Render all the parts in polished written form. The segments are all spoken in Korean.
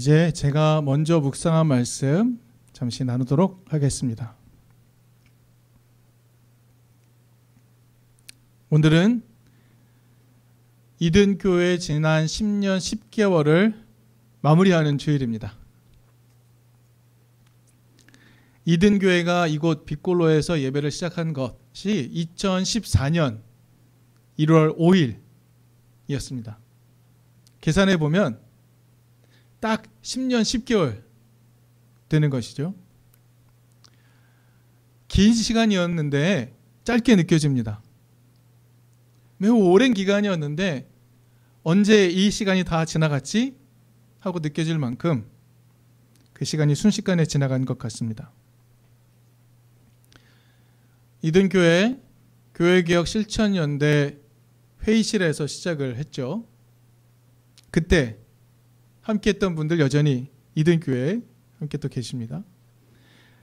이제 제가 먼저 묵상한 말씀 잠시 나누도록 하겠습니다. 오늘은 이든교회 지난 10년 10개월을 마무리하는 주일입니다. 이든교회가 이곳 빗골로에서 예배를 시작한 것이 2014년 1월 5일이었습니다. 계산해 보면 딱 10년 10개월 되는 것이죠. 긴 시간이었는데 짧게 느껴집니다. 매우 오랜 기간이었는데 언제 이 시간이 다 지나갔지? 하고 느껴질 만큼 그 시간이 순식간에 지나간 것 같습니다. 이든교회 교회개혁 실천연대 회의실에서 시작을 했죠. 그때 함께했던 분들 여전히 이든교회에 함께 또 계십니다.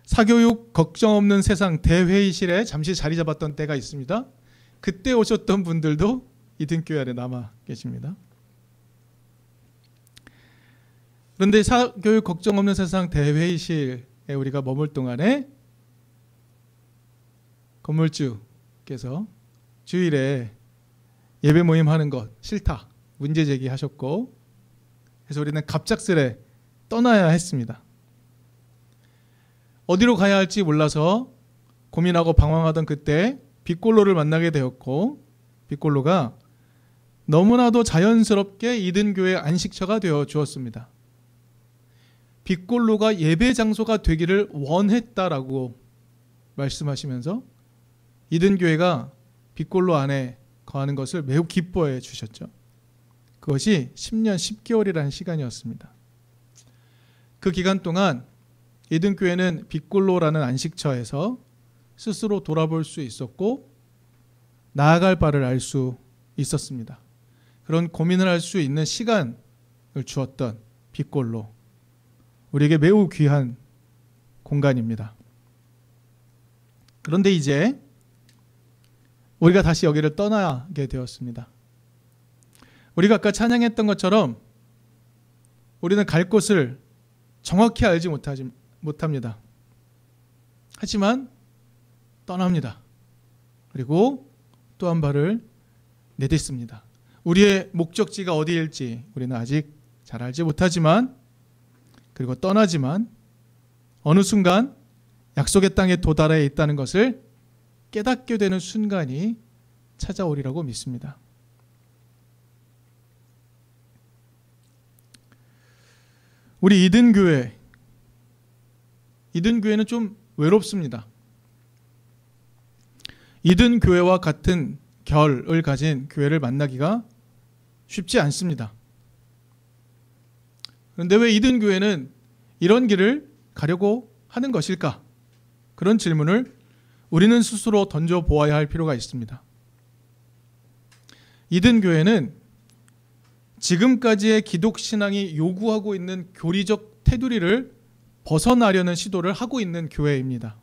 사교육 걱정 없는 세상 대회의실에 잠시 자리 잡았던 때가 있습니다. 그때 오셨던 분들도 이든교회 안에 남아 계십니다. 그런데 사교육 걱정 없는 세상 대회의실에 우리가 머물 동안에 건물주께서 주일에 예배 모임 하는 것 싫다 문제 제기하셨고, 그래서 우리는 갑작스레 떠나야 했습니다. 어디로 가야 할지 몰라서 고민하고 방황하던 그때 빗골로를 만나게 되었고, 빗골로가 너무나도 자연스럽게 이든교회 안식처가 되어 주었습니다. 빗골로가 예배 장소가 되기를 원했다라고 말씀하시면서 이든교회가 빗골로 안에 거하는 것을 매우 기뻐해 주셨죠. 그것이 10년 10개월이라는 시간이었습니다. 그 기간 동안 이든교회는 빗골로라는 안식처에서 스스로 돌아볼 수 있었고 나아갈 바를 알 수 있었습니다. 그런 고민을 할 수 있는 시간을 주었던 빗골로, 우리에게 매우 귀한 공간입니다. 그런데 이제 우리가 다시 여기를 떠나게 되었습니다. 우리가 아까 찬양했던 것처럼 우리는 갈 곳을 정확히 알지 못합니다. 하지만 떠납니다. 그리고 또 한 발을 내딛습니다. 우리의 목적지가 어디일지 우리는 아직 잘 알지 못하지만, 그리고 떠나지만 어느 순간 약속의 땅에 도달해 있다는 것을 깨닫게 되는 순간이 찾아오리라고 믿습니다. 우리 이든교회는 좀 외롭습니다. 이든교회와 같은 결을 가진 교회를 만나기가 쉽지 않습니다. 그런데 왜 이든교회는 이런 길을 가려고 하는 것일까? 그런 질문을 우리는 스스로 던져보아야 할 필요가 있습니다. 이든교회는 지금까지의 기독신앙이 요구하고 있는 교리적 테두리를 벗어나려는 시도를 하고 있는 교회입니다.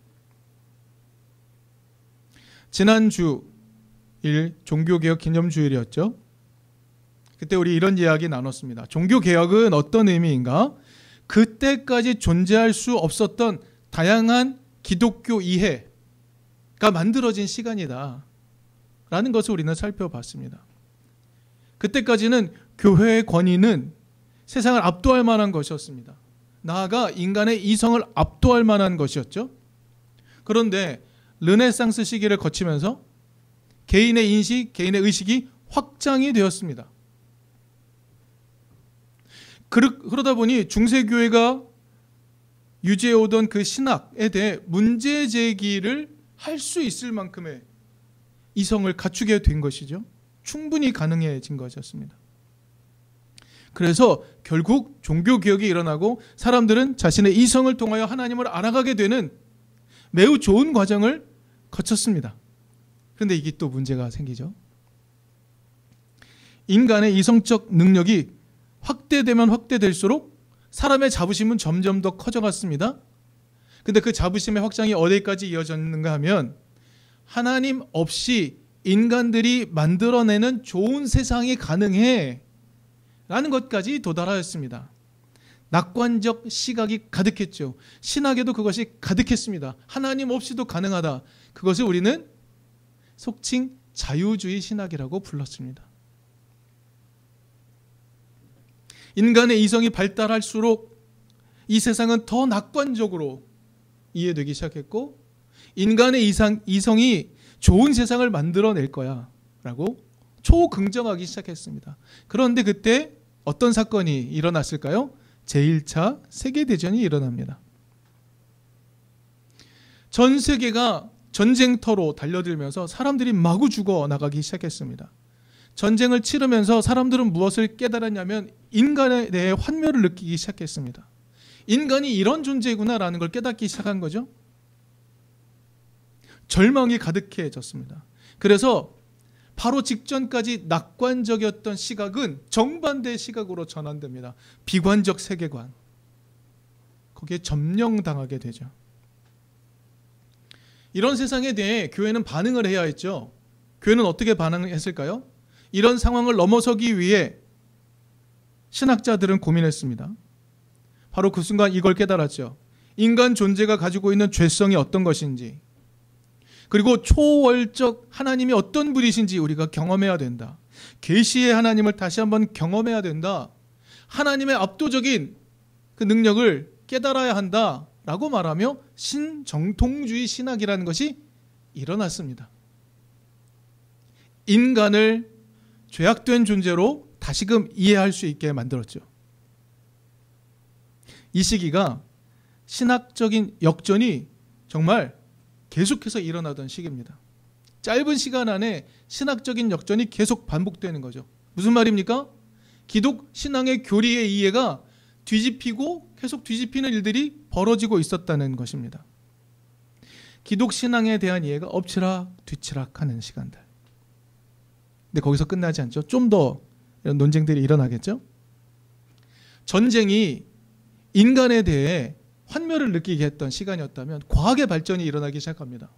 지난주일 종교개혁 기념주일이었죠. 그때 우리 이런 이야기 나눴습니다. 종교개혁은 어떤 의미인가? 그때까지 존재할 수 없었던 다양한 기독교 이해가 만들어진 시간이다 라는 것을 우리는 살펴봤습니다. 그때까지는 교회의 권위는 세상을 압도할 만한 것이었습니다. 나아가 인간의 이성을 압도할 만한 것이었죠. 그런데 르네상스 시기를 거치면서 개인의 인식, 개인의 의식이 확장이 되었습니다. 그러다 보니 중세교회가 유지해오던 그 신학에 대해 문제 제기를 할 수 있을 만큼의 이성을 갖추게 된 것이죠. 충분히 가능해진 것이었습니다. 그래서 결국 종교개혁이 일어나고 사람들은 자신의 이성을 통하여 하나님을 알아가게 되는 매우 좋은 과정을 거쳤습니다. 그런데 이게 또 문제가 생기죠. 인간의 이성적 능력이 확대되면 확대될수록 사람의 자부심은 점점 더 커져갔습니다. 근데 그 자부심의 확장이 어디까지 이어졌는가 하면 하나님 없이 인간들이 만들어내는 좋은 세상이 가능해 라는 것까지 도달하였습니다. 낙관적 시각이 가득했죠. 신학에도 그것이 가득했습니다. 하나님 없이도 가능하다. 그것을 우리는 속칭 자유주의 신학이라고 불렀습니다. 인간의 이성이 발달할수록 이 세상은 더 낙관적으로 이해되기 시작했고, 인간의 이성이 좋은 세상을 만들어낼 거야 라고 초긍정하기 시작했습니다. 그런데 그때 어떤 사건이 일어났을까요? 제1차 세계대전이 일어납니다. 전 세계가 전쟁터로 달려들면서 사람들이 마구 죽어나가기 시작했습니다. 전쟁을 치르면서 사람들은 무엇을 깨달았냐면 인간에 대해 환멸을 느끼기 시작했습니다. 인간이 이런 존재구나라는 걸 깨닫기 시작한 거죠. 절망이 가득해졌습니다. 그래서 바로 직전까지 낙관적이었던 시각은 정반대의 시각으로 전환됩니다. 비관적 세계관. 거기에 점령당하게 되죠. 이런 세상에 대해 교회는 반응을 해야 했죠. 교회는 어떻게 반응했을까요? 이런 상황을 넘어서기 위해 신학자들은 고민했습니다. 바로 그 순간 이걸 깨달았죠. 인간 존재가 가지고 있는 죄성이 어떤 것인지, 그리고 초월적 하나님이 어떤 분이신지 우리가 경험해야 된다. 계시의 하나님을 다시 한번 경험해야 된다. 하나님의 압도적인 그 능력을 깨달아야 한다라고 말하며 신정통주의 신학이라는 것이 일어났습니다. 인간을 죄악된 존재로 다시금 이해할 수 있게 만들었죠. 이 시기가 신학적인 역전이 정말 계속해서 일어나던 시기입니다. 짧은 시간 안에 신학적인 역전이 계속 반복되는 거죠. 무슨 말입니까? 기독 신앙의 교리의 이해가 뒤집히고 계속 뒤집히는 일들이 벌어지고 있었다는 것입니다. 기독 신앙에 대한 이해가 엎치락 뒤치락하는 시간들. 근데 거기서 끝나지 않죠. 좀 더 이런 논쟁들이 일어나겠죠. 전쟁이 인간에 대해 환멸을 느끼게 했던 시간이었다면 과학의 발전이 일어나기 시작합니다.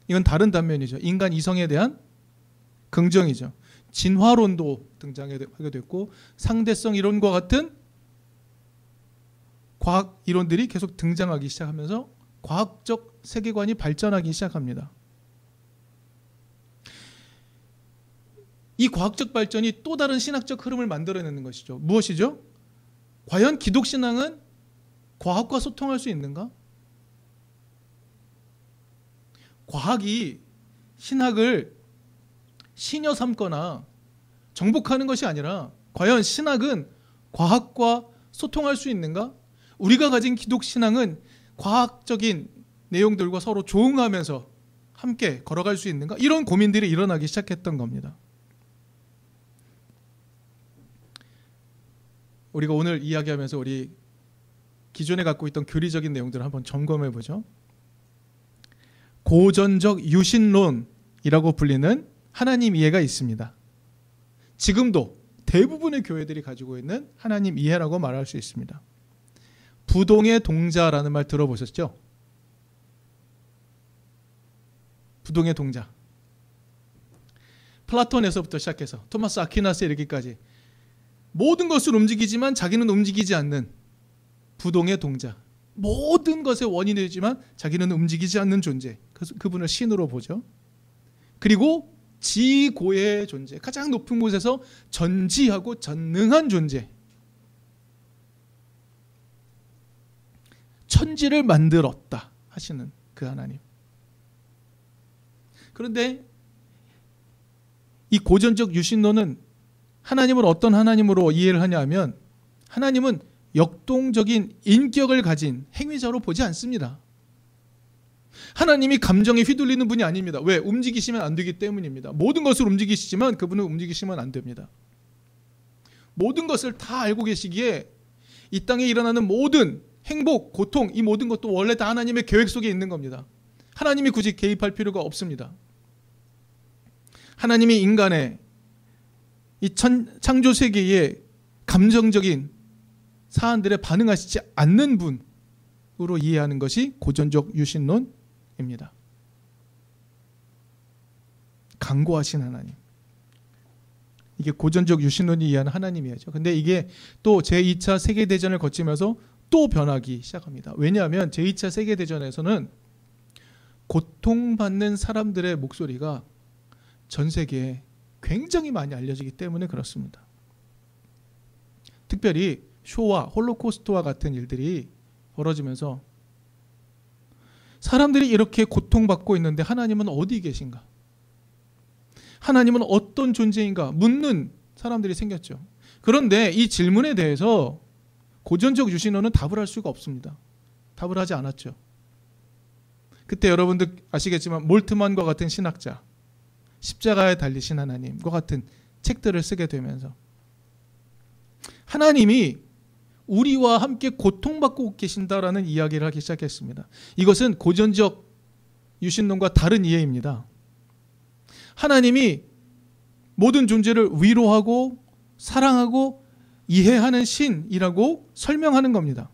이건 다른 단면이죠. 인간 이성에 대한 긍정이죠. 진화론도 등장하게 됐고 상대성 이론과 같은 과학 이론들이 계속 등장하기 시작하면서 과학적 세계관이 발전하기 시작합니다. 이 과학적 발전이 또 다른 신학적 흐름을 만들어내는 것이죠. 무엇이죠? 과연 기독신앙은 과학과 소통할 수 있는가? 과학이 신학을 신여 삼거나 정복하는 것이 아니라 과연 신학은 과학과 소통할 수 있는가? 우리가 가진 기독신앙은 과학적인 내용들과 서로 조응하면서 함께 걸어갈 수 있는가? 이런 고민들이 일어나기 시작했던 겁니다. 우리가 오늘 이야기하면서 우리 기존에 갖고 있던 교리적인 내용들을 한번 점검해 보죠. 고전적 유신론이라고 불리는 하나님 이해가 있습니다. 지금도 대부분의 교회들이 가지고 있는 하나님 이해라고 말할 수 있습니다. 부동의 동자라는 말 들어보셨죠? 부동의 동자. 플라톤에서부터 시작해서 토마스 아퀴나스에 이르기까지 모든 것을 움직이지만 자기는 움직이지 않는 부동의 동자. 모든 것의 원인이 되지만 자기는 움직이지 않는 존재. 그분을 신으로 보죠. 그리고 지고의 존재. 가장 높은 곳에서 전지하고 전능한 존재. 천지를 만들었다 하시는 그 하나님. 그런데 이 고전적 유신론은 하나님을 어떤 하나님으로 이해를 하냐 하면 하나님은 역동적인 인격을 가진 행위자로 보지 않습니다. 하나님이 감정에 휘둘리는 분이 아닙니다. 왜? 움직이시면 안 되기 때문입니다. 모든 것을 움직이시지만 그분은 움직이시면 안 됩니다. 모든 것을 다 알고 계시기에 이 땅에 일어나는 모든 행복, 고통, 이 모든 것도 원래 다 하나님의 계획 속에 있는 겁니다. 하나님이 굳이 개입할 필요가 없습니다. 하나님이 인간의 이 창조 세계에 감정적인 사안들에 반응하시지 않는 분으로 이해하는 것이 고전적 유신론입니다. 강고하신 하나님. 이게 고전적 유신론이 이해하는 하나님이죠. 근데 이게 또 제2차 세계대전을 거치면서 또 변하기 시작합니다. 왜냐하면 제2차 세계대전에서는 고통받는 사람들의 목소리가 전 세계에 굉장히 많이 알려지기 때문에 그렇습니다. 특별히 쇼와 홀로코스트와 같은 일들이 벌어지면서 사람들이 이렇게 고통받고 있는데 하나님은 어디 계신가? 하나님은 어떤 존재인가? 묻는 사람들이 생겼죠. 그런데 이 질문에 대해서 고전적 유신론은 답을 할 수가 없습니다. 답을 하지 않았죠. 그때 여러분들 아시겠지만 몰트만과 같은 신학자, 십자가에 달리신 하나님과 같은 책들을 쓰게 되면서 하나님이 우리와 함께 고통받고 계신다라는 이야기를 하기 시작했습니다. 이것은 고전적 유신론과 다른 이해입니다. 하나님이 모든 존재를 위로하고 사랑하고 이해하는 신이라고 설명하는 겁니다.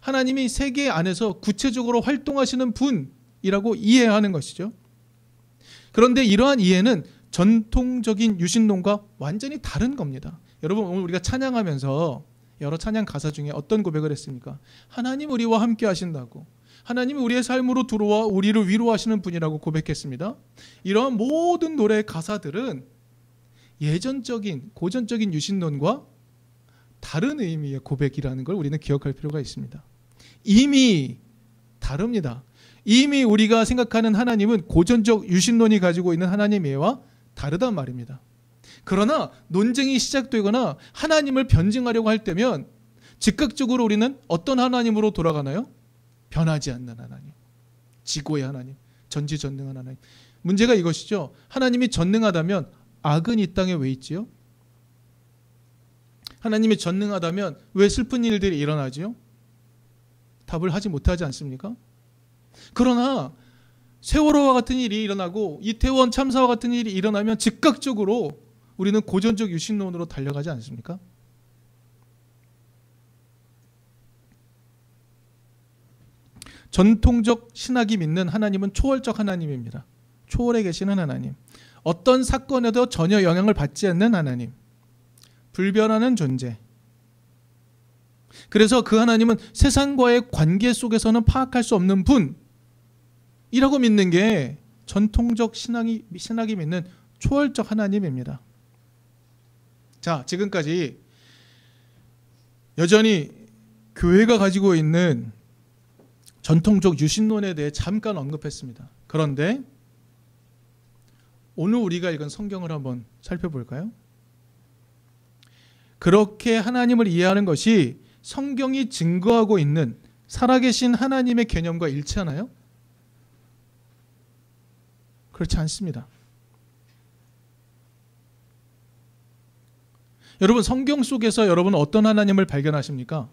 하나님이 세계 안에서 구체적으로 활동하시는 분이라고 이해하는 것이죠. 그런데 이러한 이해는 전통적인 유신론과 완전히 다른 겁니다. 여러분, 오늘 우리가 찬양하면서 여러 찬양 가사 중에 어떤 고백을 했습니까? 하나님 우리와 함께 하신다고, 하나님이 우리의 삶으로 들어와 우리를 위로하시는 분이라고 고백했습니다. 이러한 모든 노래의 가사들은 예전적인 고전적인 유신론과 다른 의미의 고백이라는 걸 우리는 기억할 필요가 있습니다. 이미 다릅니다. 이미 우리가 생각하는 하나님은 고전적 유신론이 가지고 있는 하나님의 이해와 다르단 말입니다. 그러나 논쟁이 시작되거나 하나님을 변증하려고 할 때면 즉각적으로 우리는 어떤 하나님으로 돌아가나요? 변하지 않는 하나님, 지고의 하나님, 전지전능한 하나님. 문제가 이것이죠. 하나님이 전능하다면 악은 이 땅에 왜 있지요? 하나님이 전능하다면 왜 슬픈 일들이 일어나지요? 답을 하지 못하지 않습니까? 그러나 세월호와 같은 일이 일어나고 이태원 참사와 같은 일이 일어나면 즉각적으로 우리는 고전적 유신론으로 달려가지 않습니까? 전통적 신학이 믿는 하나님은 초월적 하나님입니다. 초월에 계시는 하나님. 어떤 사건에도 전혀 영향을 받지 않는 하나님. 불변하는 존재. 그래서 그 하나님은 세상과의 관계 속에서는 파악할 수 없는 분이라고 믿는 게 전통적 신학이 믿는 초월적 하나님입니다. 자, 지금까지 여전히 교회가 가지고 있는 전통적 유신론에 대해 잠깐 언급했습니다. 그런데 오늘 우리가 읽은 성경을 한번 살펴볼까요? 그렇게 하나님을 이해하는 것이 성경이 증거하고 있는 살아계신 하나님의 개념과 일치하나요? 그렇지 않습니다. 여러분, 성경 속에서 여러분은 어떤 하나님을 발견하십니까?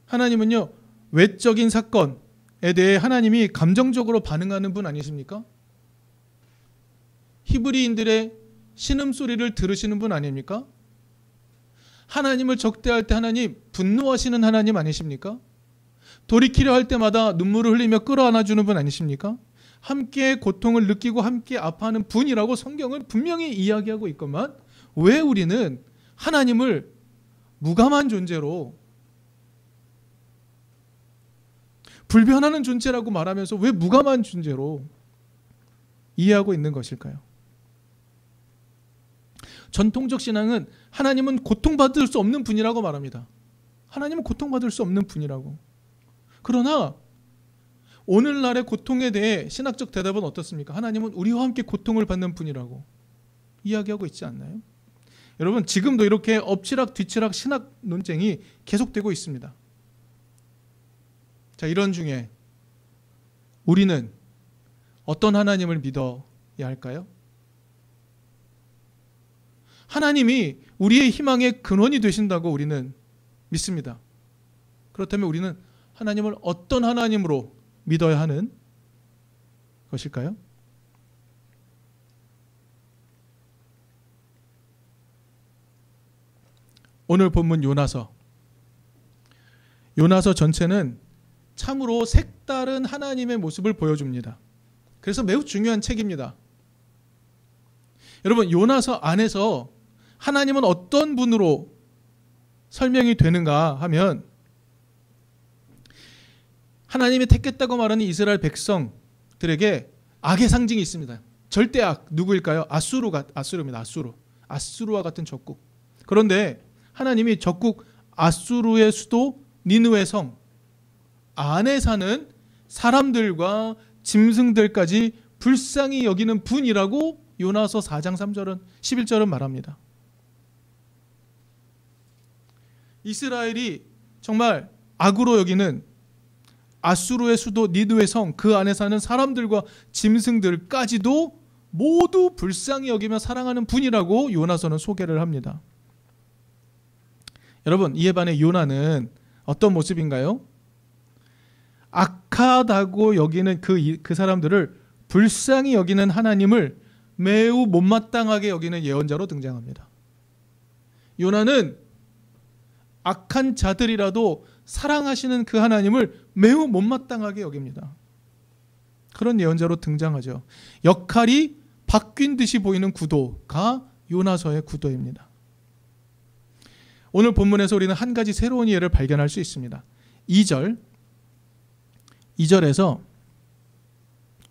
하나님은요, 외적인 사건에 대해 하나님이 감정적으로 반응하는 분 아니십니까? 히브리인들의 신음소리를 들으시는 분 아닙니까? 하나님을 적대할 때 하나님 분노하시는 하나님 아니십니까? 돌이키려 할 때마다 눈물을 흘리며 끌어안아주는 분 아니십니까? 함께 고통을 느끼고 함께 아파하는 분이라고 성경은 분명히 이야기하고 있건만 왜 우리는 하나님을 무감한 존재로, 불변하는 존재라고 말하면서 왜 무감한 존재로 이해하고 있는 것일까요? 전통적 신앙은 하나님은 고통받을 수 없는 분이라고 말합니다. 하나님은 고통받을 수 없는 분이라고. 그러나 오늘날의 고통에 대해 신학적 대답은 어떻습니까? 하나님은 우리와 함께 고통을 받는 분이라고 이야기하고 있지 않나요? 여러분, 지금도 이렇게 엎치락 뒤치락 신학 논쟁이 계속되고 있습니다. 자, 이런 중에 우리는 어떤 하나님을 믿어야 할까요? 하나님이 우리의 희망의 근원이 되신다고 우리는 믿습니다. 그렇다면 우리는 하나님을 어떤 하나님으로 믿어야 하는 것일까요? 오늘 본문 요나서 전체는 참으로 색다른 하나님의 모습을 보여줍니다. 그래서 매우 중요한 책입니다. 여러분, 요나서 안에서 하나님은 어떤 분으로 설명이 되는가 하면, 하나님이 택했다고 말하는 이스라엘 백성들에게 악의 상징이 있습니다. 절대 악, 누구일까요? 아수르입니다. 아수르와 같은 적국. 그런데 하나님이 적국 아수르의 수도 니느웨 성 안에 사는 사람들과 짐승들까지 불쌍히 여기는 분이라고 요나서 4장 3절은 11절은 말합니다. 이스라엘이 정말 악으로 여기는 아수르의 수도 니느웨 성 그 안에 사는 사람들과 짐승들까지도 모두 불쌍히 여기며 사랑하는 분이라고 요나서는 소개를 합니다. 여러분, 이에 반해 요나는 어떤 모습인가요? 악하다고 여기는 그 사람들을 불쌍히 여기는 하나님을 매우 못마땅하게 여기는 예언자로 등장합니다. 요나는 악한 자들이라도 사랑하시는 그 하나님을 매우 못마땅하게 여깁니다. 그런 예언자로 등장하죠. 역할이 바뀐 듯이 보이는 구도가 요나서의 구도입니다. 오늘 본문에서 우리는 한 가지 새로운 예를 발견할 수 있습니다. 2절에서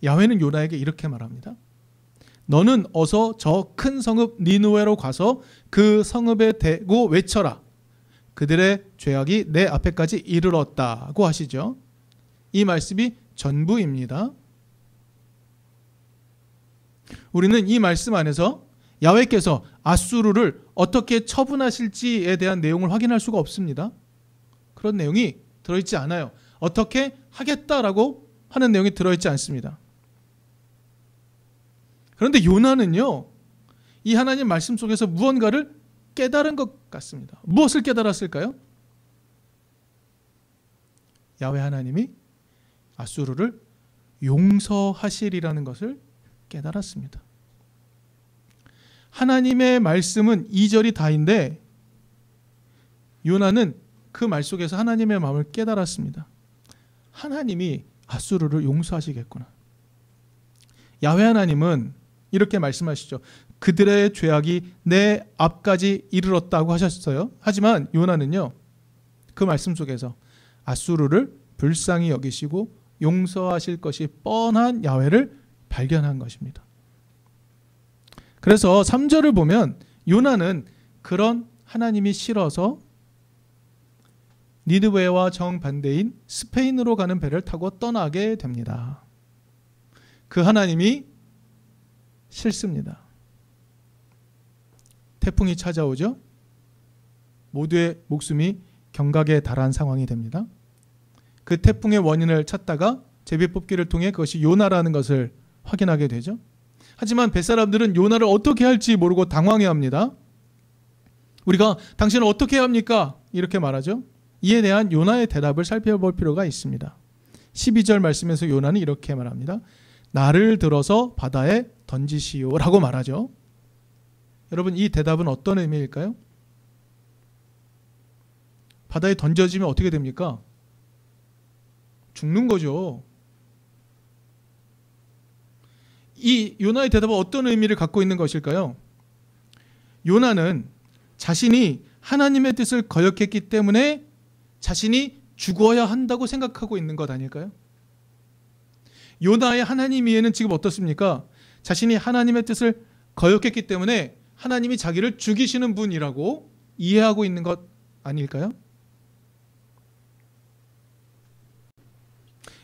야훼는 요나에게 이렇게 말합니다. 너는 어서 저 큰 성읍 니느웨로 가서 그 성읍에 대고 외쳐라. 그들의 죄악이 내 앞에까지 이르렀다고 하시죠. 이 말씀이 전부입니다. 우리는 이 말씀 안에서 야훼께서 아수르를 어떻게 처분하실지에 대한 내용을 확인할 수가 없습니다. 그런 내용이 들어있지 않아요. 어떻게 하겠다라고 하는 내용이 들어있지 않습니다. 그런데 요나는요, 이 하나님 말씀 속에서 무언가를 깨달은 것 같습니다. 무엇을 깨달았을까요? 야훼 하나님이 아수르를 용서하시리라는 것을 깨달았습니다. 하나님의 말씀은 2절이 다인데 요나는 그 말 속에서 하나님의 마음을 깨달았습니다. 하나님이 아수르를 용서하시겠구나. 야훼 하나님은 이렇게 말씀하시죠. 그들의 죄악이 내 앞까지 이르렀다고 하셨어요. 하지만 요나는요, 그 말씀 속에서 아수르를 불쌍히 여기시고 용서하실 것이 뻔한 야훼를 발견한 것입니다. 그래서 3절을 보면 요나는 그런 하나님이 싫어서 니느웨와 정반대인 스페인으로 가는 배를 타고 떠나게 됩니다. 그 하나님이 싫습니다. 태풍이 찾아오죠. 모두의 목숨이 경각에 달한 상황이 됩니다. 그 태풍의 원인을 찾다가 제비뽑기를 통해 그것이 요나라는 것을 확인하게 되죠. 하지만 뱃사람들은 요나를 어떻게 할지 모르고 당황해합니다. 우리가 당신을 어떻게 해야 합니까? 이렇게 말하죠. 이에 대한 요나의 대답을 살펴볼 필요가 있습니다. 12절 말씀에서 요나는 이렇게 말합니다. 나를 들어서 바다에 던지시오 라고 말하죠. 여러분, 이 대답은 어떤 의미일까요? 바다에 던져지면 어떻게 됩니까? 죽는 거죠. 이 요나의 대답은 어떤 의미를 갖고 있는 것일까요? 요나는 자신이 하나님의 뜻을 거역했기 때문에 자신이 죽어야 한다고 생각하고 있는 것 아닐까요? 요나의 하나님 이해는 지금 어떻습니까? 자신이 하나님의 뜻을 거역했기 때문에 하나님이 자기를 죽이시는 분이라고 이해하고 있는 것 아닐까요?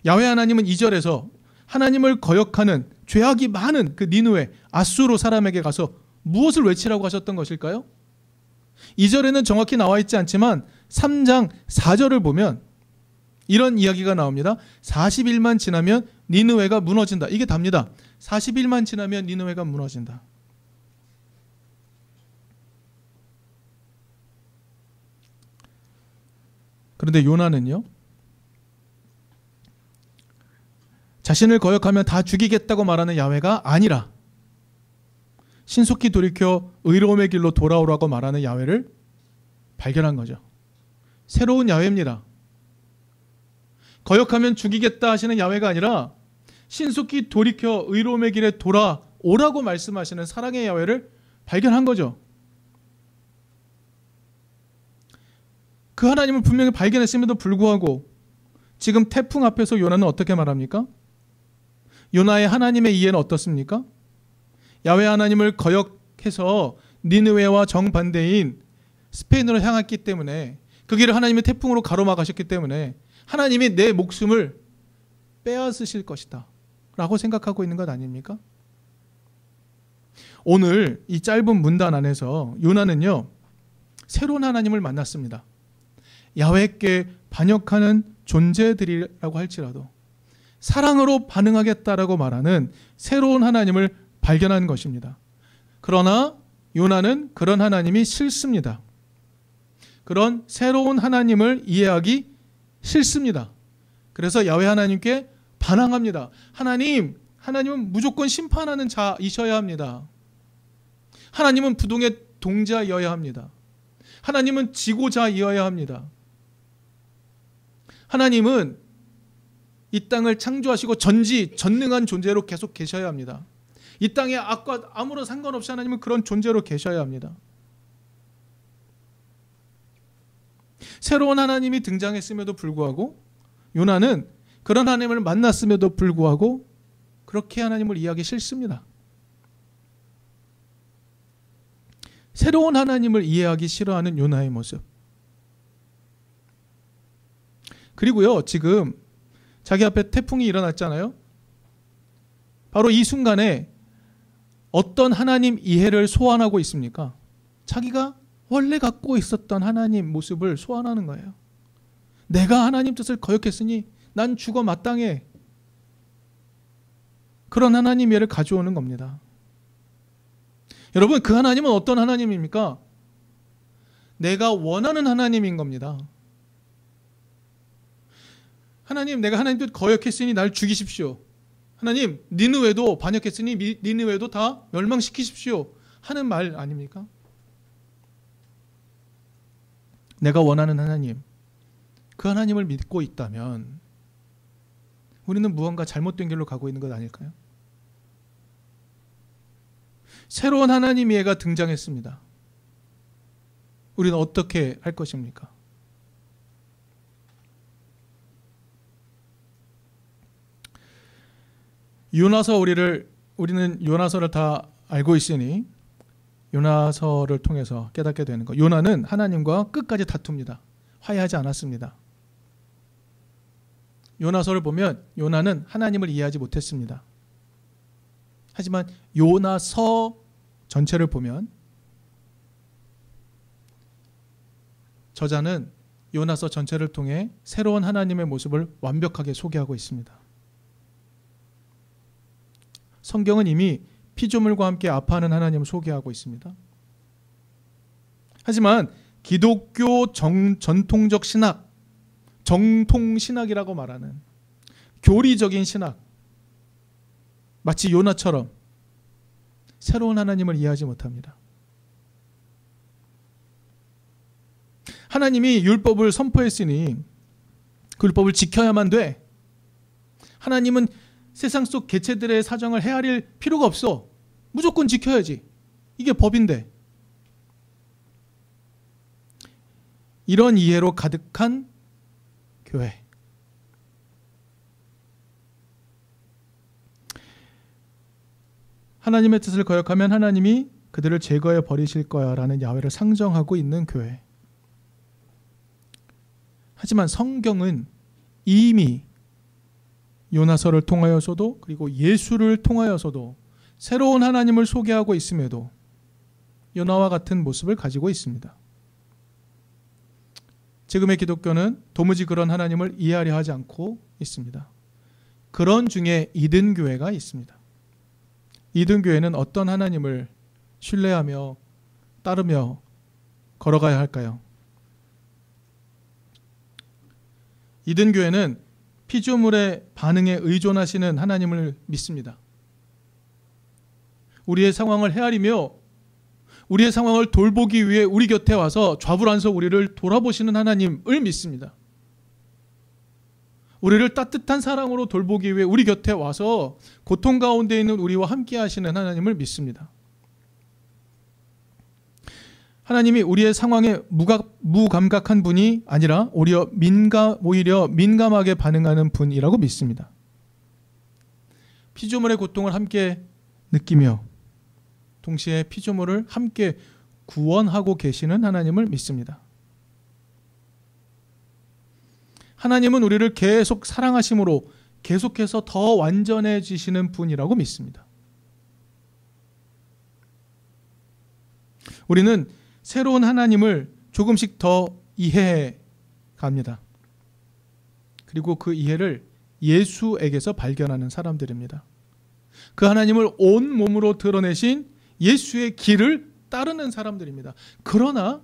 야훼 하나님은 2절에서 하나님을 거역하는 죄악이 많은 그 니느웨 아수르 사람에게 가서 무엇을 외치라고 하셨던 것일까요? 2절에는 정확히 나와 있지 않지만 3장 4절을 보면 이런 이야기가 나옵니다. 40일만 지나면 니느웨가 무너진다. 이게 답니다. 40일만 지나면 니느웨가 무너진다. 그런데 요나는요, 자신을 거역하면 다 죽이겠다고 말하는 야훼가 아니라 신속히 돌이켜 의로움의 길로 돌아오라고 말하는 야훼를 발견한 거죠. 새로운 야훼입니다. 거역하면 죽이겠다 하시는 야훼가 아니라 신속히 돌이켜 의로움의 길에 돌아오라고 오라고 말씀하시는 사랑의 야훼를 발견한 거죠. 그 하나님을 분명히 발견했음에도 불구하고 지금 태풍 앞에서 요나는 어떻게 말합니까? 요나의 하나님의 이해는 어떻습니까? 야훼 하나님을 거역해서 니느웨와 정반대인 스페인으로 향했기 때문에, 그 길을 하나님의 태풍으로 가로막으셨기 때문에 하나님이 내 목숨을 빼앗으실 것이다 라고 생각하고 있는 것 아닙니까? 오늘 이 짧은 문단 안에서 요나는요, 새로운 하나님을 만났습니다. 야훼께 반역하는 존재들이라고 할지라도 사랑으로 반응하겠다라고 말하는 새로운 하나님을 발견한 것입니다. 그러나 요나는 그런 하나님이 싫습니다. 그런 새로운 하나님을 이해하기 싫습니다. 그래서 야훼 하나님께 반항합니다. 하나님은 무조건 심판하는 자이셔야 합니다. 하나님은 부동의 동자이어야 합니다. 하나님은 지고자이어야 합니다. 하나님은 이 땅을 창조하시고 전능한 존재로 계속 계셔야 합니다. 이 땅의 악과 아무런 상관없이 하나님은 그런 존재로 계셔야 합니다. 새로운 하나님이 등장했음에도 불구하고 요나는 그런 하나님을 만났음에도 불구하고 그렇게 하나님을 이해하기 싫습니다. 새로운 하나님을 이해하기 싫어하는 요나의 모습. 그리고요, 지금 자기 앞에 태풍이 일어났잖아요. 바로 이 순간에 어떤 하나님 이해를 소환하고 있습니까? 자기가 원래 갖고 있었던 하나님 모습을 소환하는 거예요. 내가 하나님 뜻을 거역했으니 난 죽어 마땅해. 그런 하나님 이해를 가져오는 겁니다. 여러분, 그 하나님은 어떤 하나님입니까? 내가 원하는 하나님인 겁니다. 하나님, 내가 하나님 뜻 거역했으니 날 죽이십시오. 하나님, 니느웨도 반역했으니 니느웨도 다 멸망시키십시오 하는 말 아닙니까? 내가 원하는 하나님, 그 하나님을 믿고 있다면 우리는 무언가 잘못된 길로 가고 있는 것 아닐까요? 새로운 하나님 이해가 등장했습니다. 우리는 어떻게 할 것입니까? 우리는 요나서를 다 알고 있으니 요나서를 통해서 깨닫게 되는 것. 요나는 하나님과 끝까지 다툽니다. 화해하지 않았습니다. 요나서를 보면 요나는 하나님을 이해하지 못했습니다. 하지만 요나서 전체를 보면 저자는 요나서 전체를 통해 새로운 하나님의 모습을 완벽하게 소개하고 있습니다. 성경은 이미 피조물과 함께 아파하는 하나님을 소개하고 있습니다. 하지만 기독교 전통적 신학, 정통신학이라고 말하는 교리적인 신학, 마치 요나처럼 새로운 하나님을 이해하지 못합니다. 하나님이 율법을 선포했으니 그 율법을 지켜야만 돼. 하나님은 세상 속 개체들의 사정을 헤아릴 필요가 없어. 무조건 지켜야지. 이게 법인데. 이런 이해로 가득한 교회. 하나님의 뜻을 거역하면 하나님이 그들을 제거해 버리실 거야 라는 야훼를 상정하고 있는 교회. 하지만 성경은 이미 요나서를 통하여서도 그리고 예수를 통하여서도 새로운 하나님을 소개하고 있음에도 요나와 같은 모습을 가지고 있습니다. 지금의 기독교는 도무지 그런 하나님을 이해하려 하지 않고 있습니다. 그런 중에 이든교회가 있습니다. 이든교회는 어떤 하나님을 신뢰하며 따르며 걸어가야 할까요? 이든교회는 피조물의 반응에 의존하시는 하나님을 믿습니다. 우리의 상황을 헤아리며 우리의 상황을 돌보기 위해 우리 곁에 와서 좌불안석 우리를 돌아보시는 하나님을 믿습니다. 우리를 따뜻한 사랑으로 돌보기 위해 우리 곁에 와서 고통 가운데 있는 우리와 함께 하시는 하나님을 믿습니다. 하나님이 우리의 상황에 무감각한 분이 아니라 오히려 민감하게 반응하는 분이라고 믿습니다. 피조물의 고통을 함께 느끼며 동시에 피조물을 함께 구원하고 계시는 하나님을 믿습니다. 하나님은 우리를 계속 사랑하심으로 계속해서 더 완전해지시는 분이라고 믿습니다. 우리는 새로운 하나님을 조금씩 더 이해해 갑니다. 그리고 그 이해를 예수에게서 발견하는 사람들입니다. 그 하나님을 온 몸으로 드러내신 예수의 길을 따르는 사람들입니다. 그러나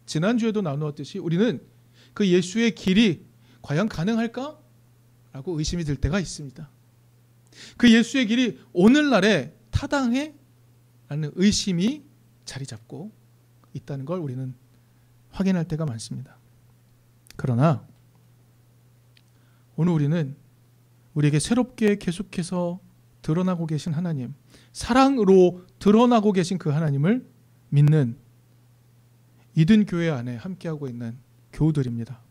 지난주에도 나누었듯이 우리는 그 예수의 길이 과연 가능할까? 라고 의심이 들 때가 있습니다. 그 예수의 길이 오늘날에 타당해? 라는 의심이 자리 잡고 있다는 걸 우리는 확인할 때가 많습니다. 그러나 오늘 우리는 우리에게 새롭게 계속해서 드러나고 계신 하나님, 사랑으로 드러나고 계신 그 하나님을 믿는 이든 교회 안에 함께하고 있는 교우들입니다.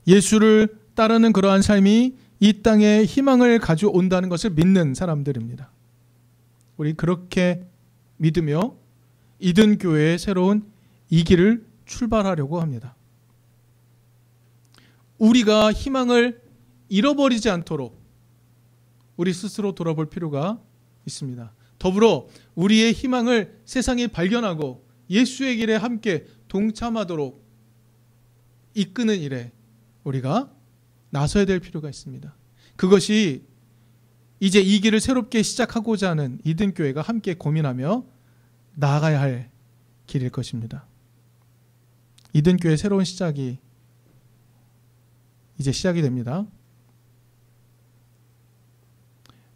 예수를 따르는 그러한 삶이 이 땅에 희망을 가져온다는 것을 믿는 사람들입니다. 우리 그렇게 믿으며 이든 교회의 새로운 이 길을 출발하려고 합니다. 우리가 희망을 잃어버리지 않도록 우리 스스로 돌아볼 필요가 있습니다. 더불어 우리의 희망을 세상에 발견하고 예수의 길에 함께 동참하도록 이끄는 일에 우리가 나서야 될 필요가 있습니다. 그것이 이제 이 길을 새롭게 시작하고자 하는 이든 교회가 함께 고민하며 나아가야 할 길일 것입니다. 이든 교회의 새로운 시작이 이제 시작이 됩니다.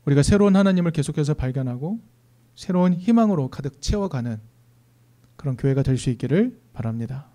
우리가 새로운 하나님을 계속해서 발견하고 새로운 희망으로 가득 채워가는 그런 교회가 될 수 있기를 바랍니다.